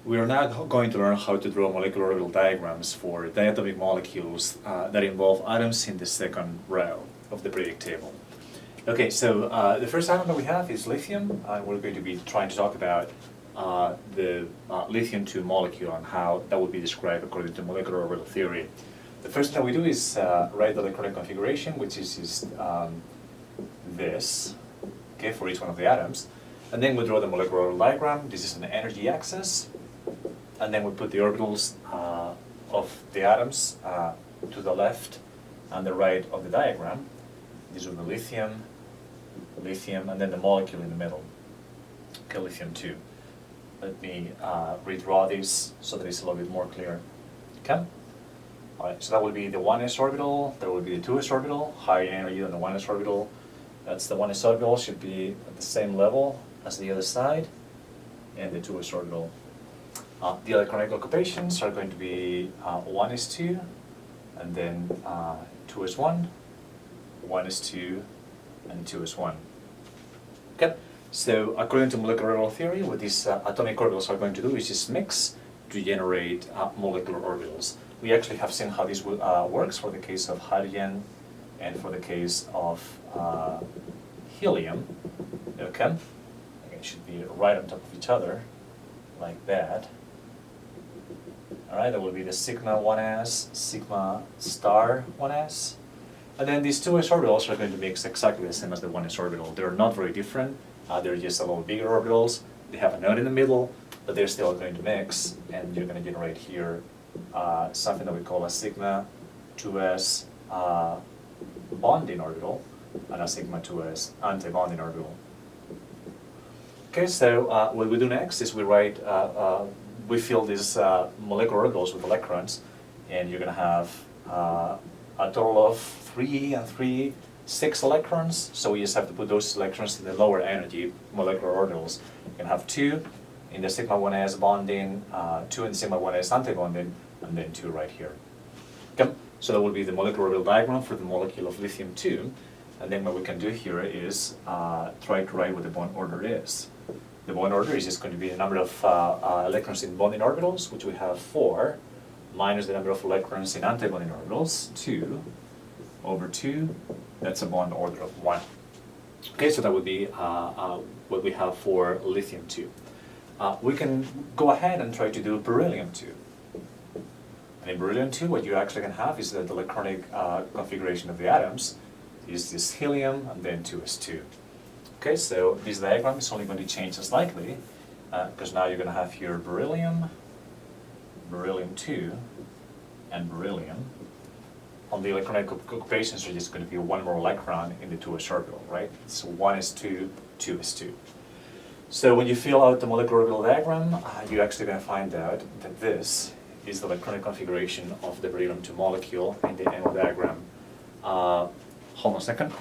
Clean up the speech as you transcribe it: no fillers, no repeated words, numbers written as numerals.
We are now going to learn how to draw molecular orbital diagrams for diatomic molecules that involve atoms in the second row of the periodic table. Okay, so the first atom that we have is lithium, and we're going to be trying to talk about the lithium-2 molecule and how that would be described according to molecular orbital theory. The first thing that we do is write the electronic configuration, which is this, okay, for each one of the atoms. And then we draw the molecular orbital diagram. This is an energy axis. And then we put the orbitals of the atoms to the left and the right of the diagram. These are the lithium, lithium, and then the molecule in the middle, okay, lithium-2. Let me redraw this so that it's a little bit more clear. Okay? All right, so that would be the 1s orbital, there would be the 2s orbital, higher energy than the 1s orbital. That's the 1s orbital, should be at the same level as the other side, and the 2s orbital. The electronic occupations are going to be 1s2, and then 2s1, 1s2, and 2s1. Okay, so according to molecular orbital theory, what these atomic orbitals are going to do is just mix to generate molecular orbitals. We actually have seen how this works for the case of hydrogen and for the case of helium. Okay, it should be right on top of each other, like that. Alright, that will be the sigma 1s, sigma star 1s. And then these 2s orbitals are going to mix exactly the same as the 1s orbital. They're not very different, they're just a little bigger orbitals. They have a node in the middle, but they're still going to mix, and you're going to generate here something that we call a sigma 2s bonding orbital and a sigma 2s anti-bonding orbital. Okay, so what we do next is we write we fill these molecular orbitals with electrons, and you're going to have a total of 3 and 3, 6 electrons. So we just have to put those electrons in the lower energy molecular orbitals. You can have 2 in the sigma 1s bonding, 2 in the sigma 1s anti-bonding, and then 2 right here. Okay, so that will be the molecular orbital diagram for the molecule of lithium-2. And then what we can do here is try to write what the bond order is. The bond order is just going to be the number of electrons in bonding orbitals, which we have 4, minus the number of electrons in antibonding orbitals, 2, over 2. That's a bond order of 1. Okay, so that would be what we have for lithium-2. We can go ahead and try to do beryllium-2. And in beryllium-2, what you actually can have is that the electronic configuration of the atoms is this helium and then 2s2. Okay, so this diagram is only going to change slightly, because now you're going to have here beryllium, beryllium-2, and beryllium. On the electronic occupations, there's just going to be one more electron in the 2s orbital, right? So 1s2, 2s2. So when you fill out the molecular orbital diagram, you're actually going to find out that this is the electronic configuration of the beryllium-2 molecule in the MO diagram. Hold on a second.